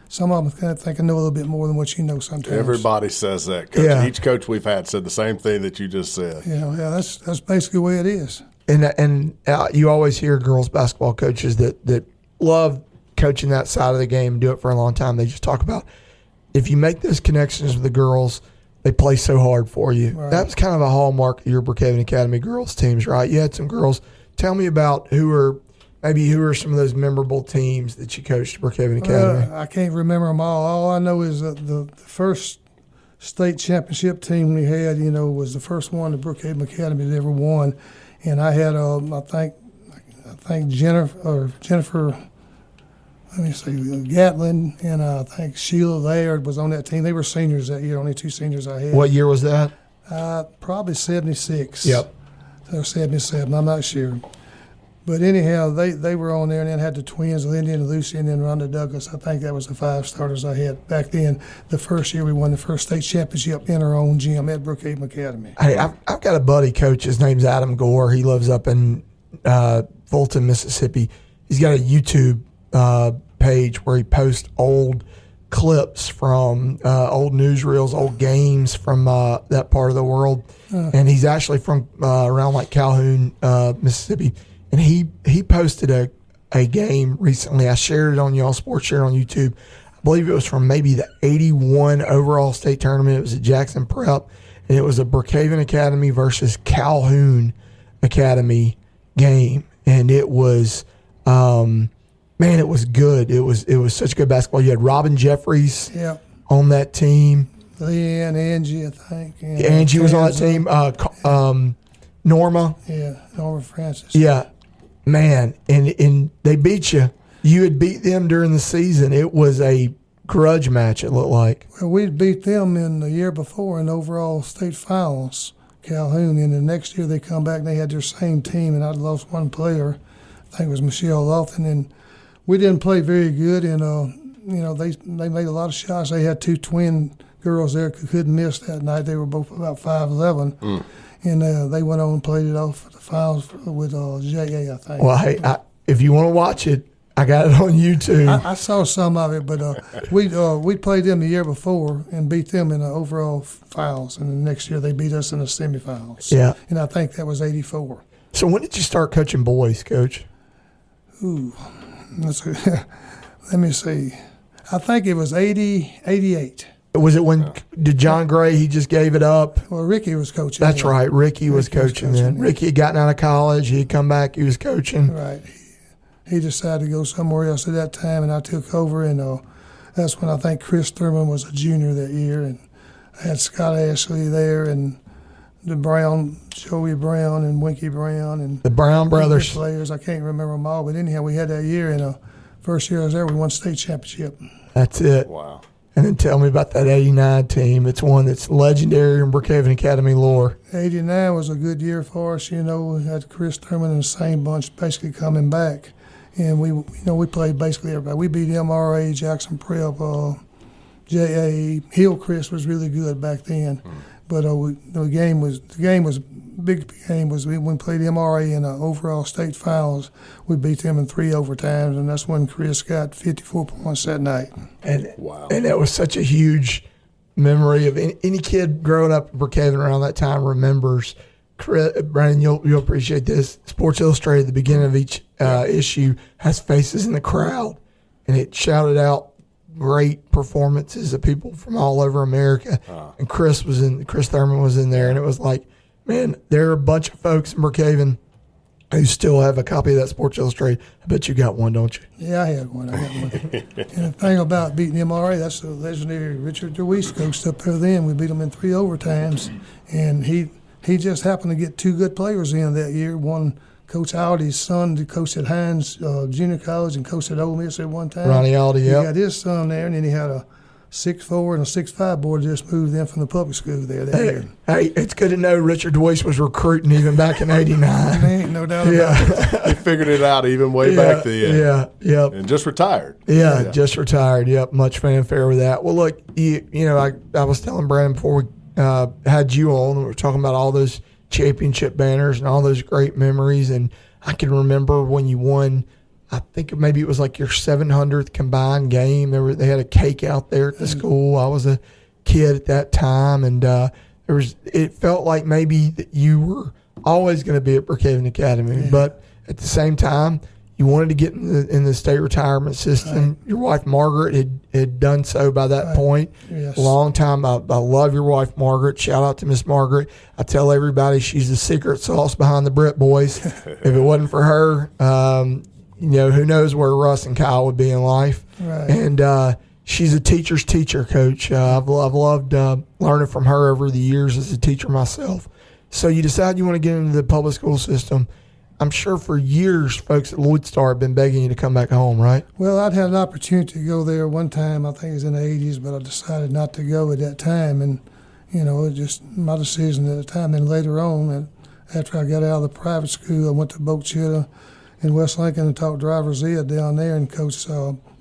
some of them kind of think I know a little bit more than what you know sometimes. Everybody says that. Coach. Yeah. Each coach we've had said the same thing that you just said. Yeah, that's basically the way it is. And you always hear girls basketball coaches that love coaching that side of the game, do it for a long time. They just talk about if you make those connections with the girls, they play so hard for you. Right. That was kind of a hallmark of your Brookhaven Academy girls teams, right? You had some girls. Tell me about who are some of those memorable teams that you coached at Brookhaven Academy? I can't remember them all. All I know is that the first state championship team we had, was the first one the Brookhaven Academy had ever won. And I had, I think Jennifer, let me see, Gatlin, and I think Sheila Laird was on that team. They were seniors that year, only 2 seniors I had. What year was that? Probably 76. Yep. So 77, I'm not sure. But anyhow, they were on there, and then had the twins, Lindy and Lucy, and then Rhonda Douglas. I think that was the 5 starters I had back then. The first year we won the first state championship in our own gym at Brookhaven Academy. Hey, I've got a buddy coach. His name's Adam Gore. He lives up in Fulton, Mississippi. He's got a YouTube page where he posts old clips from old newsreels, old games from that part of the world. And he's actually from around like Calhoun, Mississippi. And he posted a game recently. I shared it on Y'all Sports, shared on YouTube. I believe it was from maybe the 81 overall state tournament. It was at Jackson Prep, and it was a Brookhaven Academy versus Calhoun Academy game. And it was, it was good. It was such good basketball. You had Robin Jeffries on that team. Leanne, Angie, I think. Angie was on that team. Norma. Yeah, Norma Francis. Yeah. Man, and they beat you. You had beat them during the season. It was a grudge match, it looked like. Well, we beat them in the year before in overall state finals, Calhoun. And the next year they come back and they had their same team, and I'd lost one player. I think it was Michelle Lofton. And we didn't play very good, and they made a lot of shots. They had 2 twin girls there who couldn't miss that night. They were both about 5'11". And they went on and played it off for the finals with J.A., I think. Well, hey, if you want to watch it, I got it on YouTube. I saw some of it, but we played them the year before and beat them in the overall finals. And the next year they beat us in the semifinals. Yeah. And I think that was 84. So when did you start coaching boys, Coach? Ooh, let me see. I think it was 88. Was it when did John Gray, he just gave it up? Well, Ricky was coaching. That's right. Ricky was coaching then. Ricky had gotten out of college. He had come back. He was coaching. Right. He decided to go somewhere else at that time, and I took over. And that's when I think Chris Thurman was a junior that year. And I had Scott Ashley there and the Joey Brown and Winky Brown. And the Brown brothers. Players. I can't remember them all. But anyhow, we had that year. And first year I was there, we won state championship. That's it. Wow. And then tell me about that 89 team. It's one that's legendary in Brookhaven Academy lore. 89 was a good year for us. We had Chris Thurman and the same bunch basically coming back. And we played basically everybody. We beat MRA, Jackson Prep, J.A. Hillcrest was really good back then. But the game was big game was when we played MRA in the overall state finals. We beat them in 3 overtimes, and that's when Chris got 54 points that night. And wow. And that was such a huge memory of any kid growing up in Brookhaven around that time remembers. Chris, Brandon, you'll appreciate this. Sports Illustrated at the beginning of each issue has faces in the crowd, and it shouted out great performances of people from all over America. And Chris Thurman was in there, and it was like, man, there are a bunch of folks in Brookhaven who still have a copy of that Sports Illustrated. I bet you got one, don't you? Yeah, I had one. And the thing about beating MRA, that's the legendary Richard DeWeese coached up there then. We beat him in 3 overtimes, and he just happened to get 2 good players in that year. One, Coach Aldi's son, who coached at Hines Junior College and coached at Ole Miss at one time. Ronnie Aldi, yeah. He got his son there, and then he had a 6'4" and a 6'5" boy just moved in from the public school there that year. Hey, it's good to know Richard DeWeese was recruiting even back in '89. There ain't no doubt about it. He figured it out even way back then. Yeah. And just retired. Yeah, just retired. Yep, much fanfare with that. Well, look, I was telling Brandon before we had you on. We were talking about all those championship banners and all those great memories. And I can remember when you won, I think maybe it was like your 700th combined game. They had a cake out there at the school. I was a kid at that time, and it felt like maybe that you were always going to be at Brookhaven Academy, but at the same time, you wanted to get in the state retirement system. Right. Your wife Margaret had done so by that point. Yes. A long time. I love your wife Margaret. Shout out to Miss Margaret. I tell everybody she's the secret sauce behind the Britt boys. If it wasn't for her, who knows where Russ and Kyle would be in life. Right. And she's a teacher's teacher, Coach. I've loved learning from her over the years as a teacher myself. So you decide you want to get into the public school system. I'm sure for years folks at Lloyd Star have been begging you to come back home, right? Well, I'd had an opportunity to go there one time, I think it was in the 80s, but I decided not to go at that time. And, it was just my decision at the time. And later on, after I got out of the private school, I went to Bochita in West Lincoln and taught driver's ed down there and coached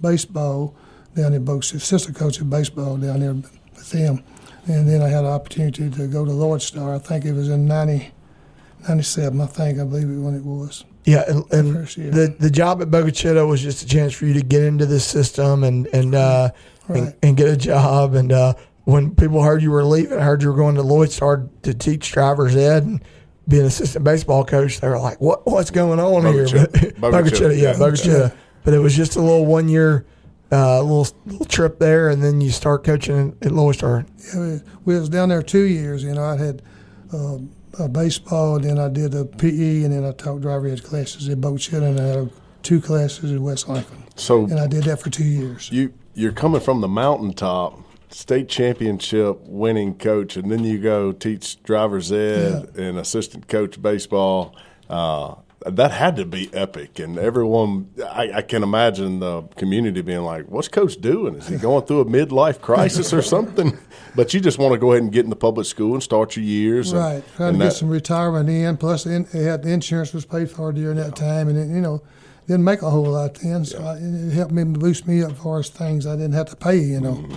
baseball down in Bochita, assistant coach of baseball down there with them. And then I had an opportunity to go to Lloyd Star. I think it was in 97, I believe it when it was. Yeah, and the job at Bochita was just a chance for you to get into this system and get a job. And when people heard you were leaving, I heard you were going to Lloyd Star to teach driver's ed and be an assistant baseball coach, they were like, what's going on here? Bochita. But it was just a little 1 year little trip there, and then you start coaching at Lloyd Star. Yeah, we was down there 2 years. I had baseball, and then I did a PE, and then I taught driver ed classes at Bochita, and I had 2 classes at West Lincoln. And I did that for 2 years. You're coming from the mountaintop, state championship winning coach, and then you go teach driver's ed and assistant coach baseball. That had to be epic, and everyone, I can imagine the community being like, what's Coach doing? Is he going through a midlife crisis or something? But you just want to go ahead and get in the public school and start your years. Right, trying to get some retirement in, plus the insurance was paid for during that time, and it, didn't make a whole lot then, so it helped me boost me up for things I didn't have to pay, Mm-hmm.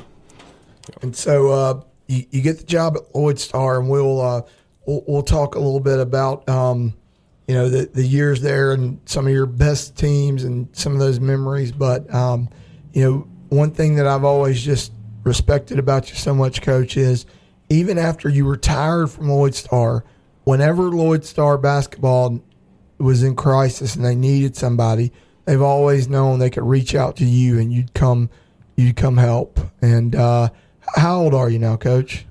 And so you get the job at Lloyd Star, and we'll talk a little bit about the years there and some of your best teams and some of those memories. But one thing that I've always just respected about you so much, Coach, is even after you retired from Lloyd Star, whenever Lloyd Star basketball was in crisis and they needed somebody, they've always known they could reach out to you and you'd come help. And how old are you now, Coach?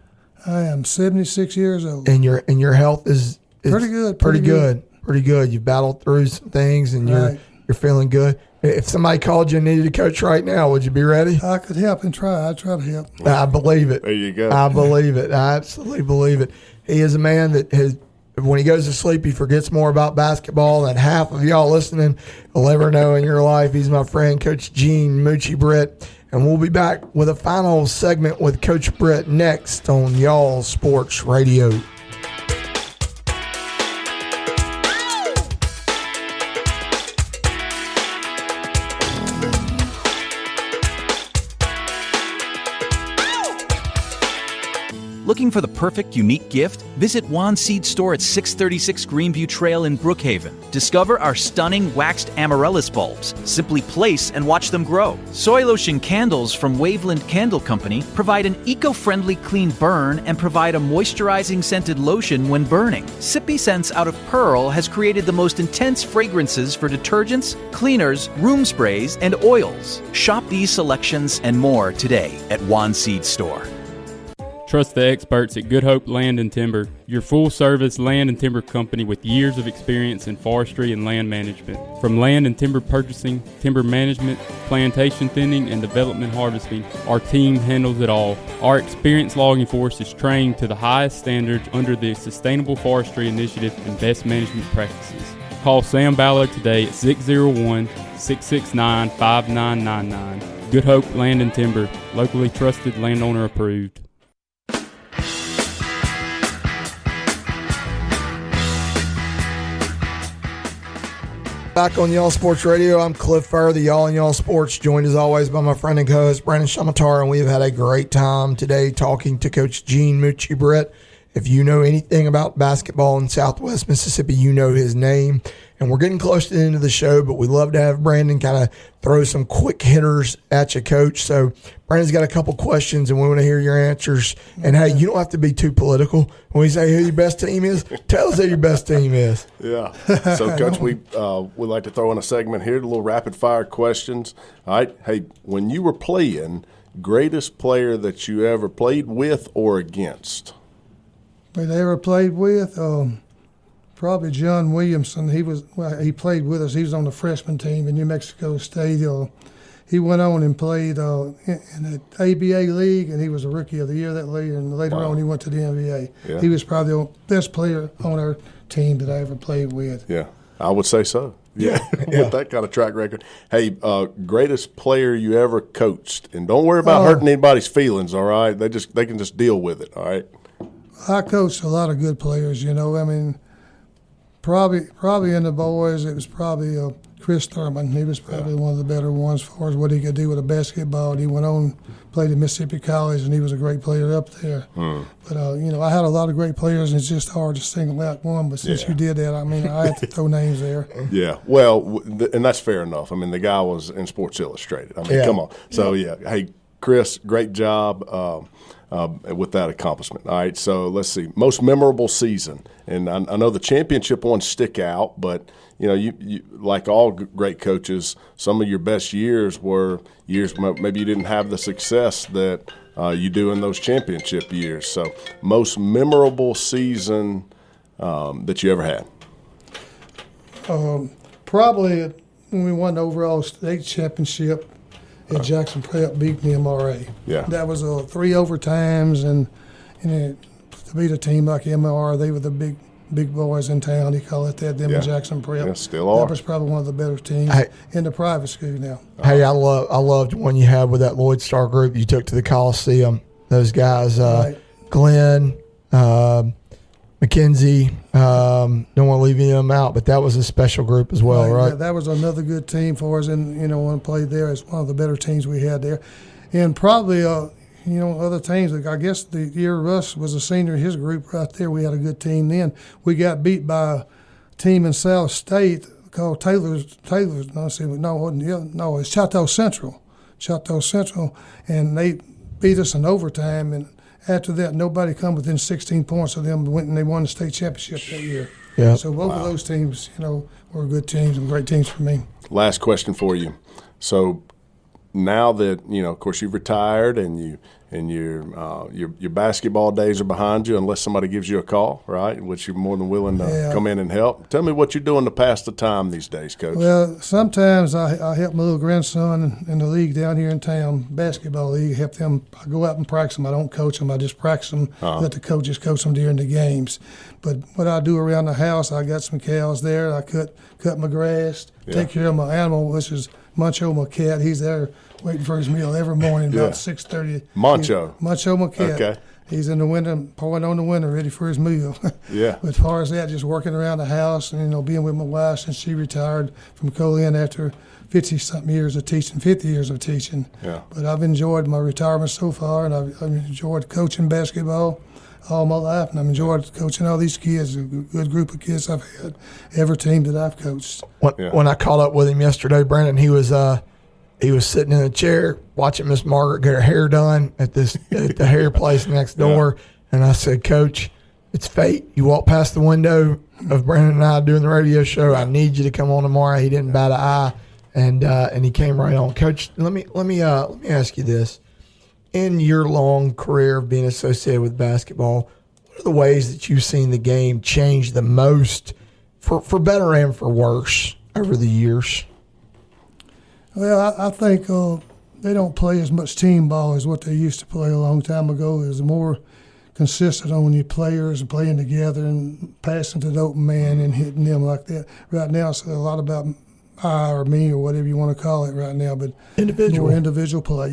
I am 76 years old. And your health is pretty good. Pretty good. You've battled through some things, and you're feeling good. If somebody called you and needed a coach right now, would you be ready? I could help and try. I'd try to help. I believe it. There you go. I believe it. I absolutely believe it. He is a man that when he goes to sleep, he forgets more about basketball than half of y'all listening will ever know in your life. He's my friend, Coach Gene Moochie Britt. And we'll be back with a final segment with Coach Britt next on Y'all Sports Radio. Looking for the perfect, unique gift? Visit Juan Seed Store at 636 Greenview Trail in Brookhaven. Discover our stunning waxed amaryllis bulbs. Simply place and watch them grow. Soy lotion candles from Waveland Candle Company provide an eco-friendly clean burn and provide a moisturizing scented lotion when burning. Sippy Scents out of Pearl has created the most intense fragrances for detergents, cleaners, room sprays, and oils. Shop these selections and more today at Juan Seed Store. Trust the experts at Good Hope Land and Timber, your full-service land and timber company with years of experience in forestry and land management. From land and timber purchasing, timber management, plantation thinning, and development harvesting, our team handles it all. Our experienced logging force is trained to the highest standards under the Sustainable Forestry Initiative and best management practices. Call Sam Ballard today at 601-669-5999. Good Hope Land and Timber, locally trusted, landowner approved. Back on Y'all Sports Radio, I'm Cliff Furr, the Y'all and Y'all Sports, joined as always by my friend and co-host Brandon Shamatara, and we have had a great time today talking to Coach Gene Moochie Britt. If you know anything about basketball in Southwest Mississippi, you know his name. And we're getting close to the end of the show, but we love to have Brandon kind of throw some quick hitters at you, Coach. So Brandon's got a couple questions, and we want to hear your answers. And, hey, you don't have to be too political. When we say who your best team is, tell us who your best team is. Yeah. So, Coach, we'd like to throw in a segment here, a little rapid-fire questions. All right. Hey, when you were playing, greatest player that you ever played with or against? That I ever played with, probably John Williamson. He played with us. He was on the freshman team in New Mexico State. He went on and played in the ABA league, and he was a rookie of the year that league. And later on, he went to the NBA. Yeah. He was probably the best player on our team that I ever played with. Yeah, I would say so. Yeah, with that kind of track record. Hey, greatest player you ever coached, and don't worry about hurting anybody's feelings. All right, they can just deal with it. All right. I coached a lot of good players, you know. I mean, probably in the boys, it was probably Chris Thurman. He was probably one of the better ones as far as what he could do with a basketball. And he went on, played at Mississippi College, and he was a great player up there. But, you know, I had a lot of great players, and it's just hard to single out one. But since you did that, I mean, I had to throw names there. Yeah, well, and that's fair enough. I mean, the guy was in Sports Illustrated. I mean, come on. So, hey, Chris, great job. With that accomplishment. All right, so let's see. Most memorable season. And I know the championship ones stick out, but, you know, you like all great coaches, some of your best years were years maybe you didn't have the success that you do in those championship years. So most memorable season that you ever had? Probably when we won the overall state championship at Jackson Prep, beating the MRA. Yeah. That was 3 overtimes, and to beat a team like MR, they were the big boys in town. They call it that, them in Jackson Prep. Yeah, still are. That was probably one of the better teams in the private school now. Hey, I loved one you had with that Lloyd Star group you took to the Coliseum. Those guys, Glenn, McKenzie, don't want to leave any of them out, but that was a special group as well, right? That was another good team for us, and, you know, when I played there, it's one of the better teams we had there. And probably, you know, other teams, like I guess the year Russ was a senior in his group right there, we had a good team then. We got beat by a team in South State called Taylor's, it's Chateau Central, and they beat us in overtime, and after that, nobody come within 16 points of them and they won the state championship that year. Yeah. So both of those teams, you know, were good teams and great teams for me. Last question for you. So now that, you know, of course, you've retired and your basketball days are behind you, unless somebody gives you a call, right, which you're more than willing to come in and help. Tell me what you're doing to pass the time these days, Coach. Well, sometimes I help my little grandson in the league down here in town, basketball league, help them. I go out and practice them. I don't coach them. I just practice them, let the coaches coach them during the games. But what I do around the house, I got some cows there. I cut my grass, take care of my animal, which is Muncho, my cat. He's there waiting for his meal every morning about 6:30. Muncho, my cat. Okay. He's in the window, pouring on the window, ready for his meal. Yeah. But as far as that, just working around the house and, you know, being with my wife since she retired from Colin after 50-something years of teaching, 50 years of teaching. Yeah. But I've enjoyed my retirement so far, and I've enjoyed coaching basketball all my life, and I've enjoyed coaching all these kids, a good group of kids I've had, every team that I've coached. When I caught up with him yesterday, Brandon, he was sitting in a chair watching Miss Margaret get her hair done at the hair place next door, and I said, Coach, it's fate. You walk past the window of Brandon and I doing the radio show. I need you to come on tomorrow. He didn't bat an eye, and he came right on. Coach, let me ask you this. In your long career of being associated with basketball, what are the ways that you've seen the game change the most, for better and for worse, over the years? Well, I think they don't play as much team ball as what they used to play a long time ago. There's more consistent on your players and playing together and passing to the open man and hitting them like that. Right now, it's a lot about I or me or whatever you want to call it right now, but Individual. more individual play.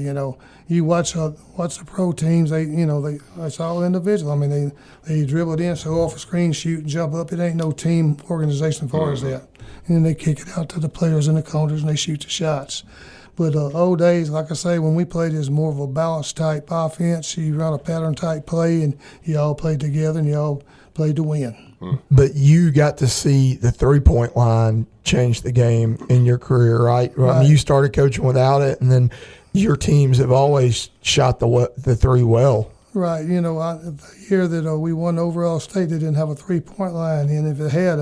You watch the pro teams. It's all individual. I mean, they dribble it in, so off a screen, shoot, and jump up. It ain't no team organization as far as that. And then they kick it out to the players in the corners and they shoot the shots. But old days, like I say, when we played, it was more of a balanced type offense. You run a pattern type play, and you all played together, and you all played to win. But you got to see the 3-point line change the game in your career, right? Right. I mean, you started coaching without it, and then your teams have always shot the three well. Right. The year that we won overall state, they didn't have a 3-point line, and if it had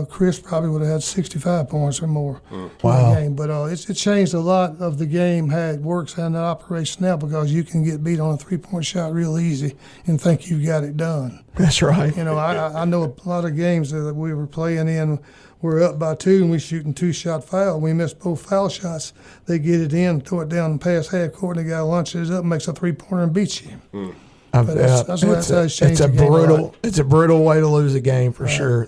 Chris probably would have had 65 points or more in the game. But it changed a lot of the game, how it works and the operation now, because you can get beat on a 3-point shot real easy and think you've got it done. That's right. I know a lot of games that we were playing in, we're up by 2 and we shooting 2-shot foul. We missed both foul shots. They get it in, throw it down past half court, and the guy launches it up, makes a 3-pointer and beats you. But that's how it's changed the game. It's a brutal way to lose a game for sure.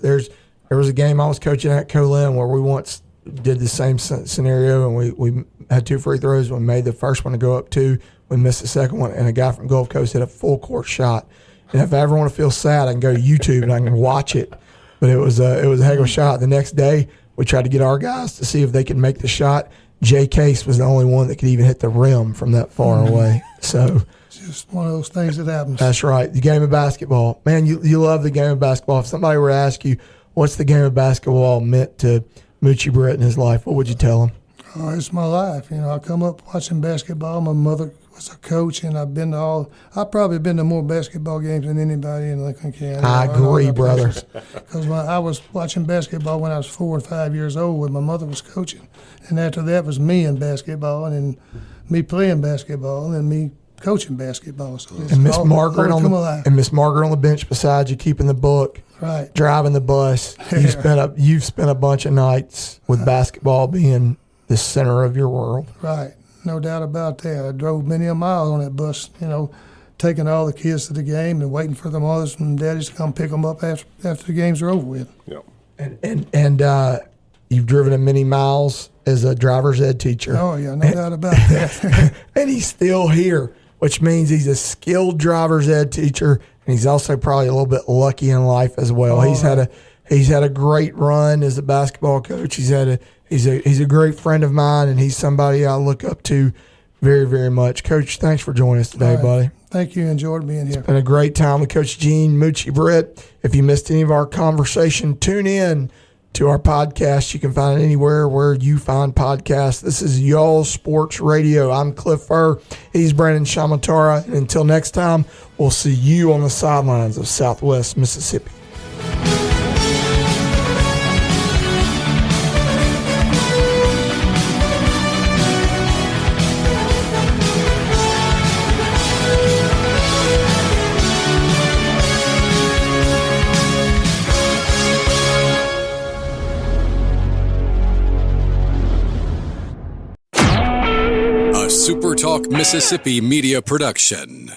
There was a game I was coaching at Colin where we once did the same scenario, and we had 2 free throws. We made the first one to go up 2. We missed the second one, and a guy from Gulf Coast hit a full court shot. And if I ever want to feel sad, I can go to YouTube and I can watch it. But it was a heck of a shot. The next day, we tried to get our guys to see if they could make the shot. Jay Case was the only one that could even hit the rim from that far away. So it's just one of those things that happens. That's right. The game of basketball. Man, you love the game of basketball. If somebody were to ask you, what's the game of basketball meant to Moochie Britt in his life, what would you tell him? Oh, it's my life. I come up watching basketball. My mother was a coach, and I've probably been to more basketball games than anybody in Lincoln County. I agree, brother. Because I was watching basketball when I was 4 and 5 years old when my mother was coaching. And after that was me in basketball, and then me playing basketball, and then me coaching basketball. So and Miss Margaret on the bench beside you, keeping the book. Right. Driving the bus. You've spent a bunch of nights with basketball being the center of your world. Right. No doubt about that. I drove many a mile on that bus, taking all the kids to the game and waiting for the mothers and daddies to come pick them up after the games are over with. Yep. And you've driven many miles as a driver's ed teacher. Oh, yeah, no doubt about that. And he's still here, which means he's a skilled driver's ed teacher. And he's also probably a little bit lucky in life as well. He's had a great run as a basketball coach. He's a great friend of mine, and he's somebody I look up to very, very much. Coach, thanks for joining us today, buddy. Thank you. Enjoyed being here. It's been a great time with Coach Gene Moochie Britt. If you missed any of our conversation, tune in to our podcast. You can find it anywhere where you find podcasts. This is Y'all Sports Radio. I'm Cliff Furr. He's Brandon Shamatara. And until next time, we'll see you on the sidelines of Southwest Mississippi. SuperTalk Mississippi Media Production.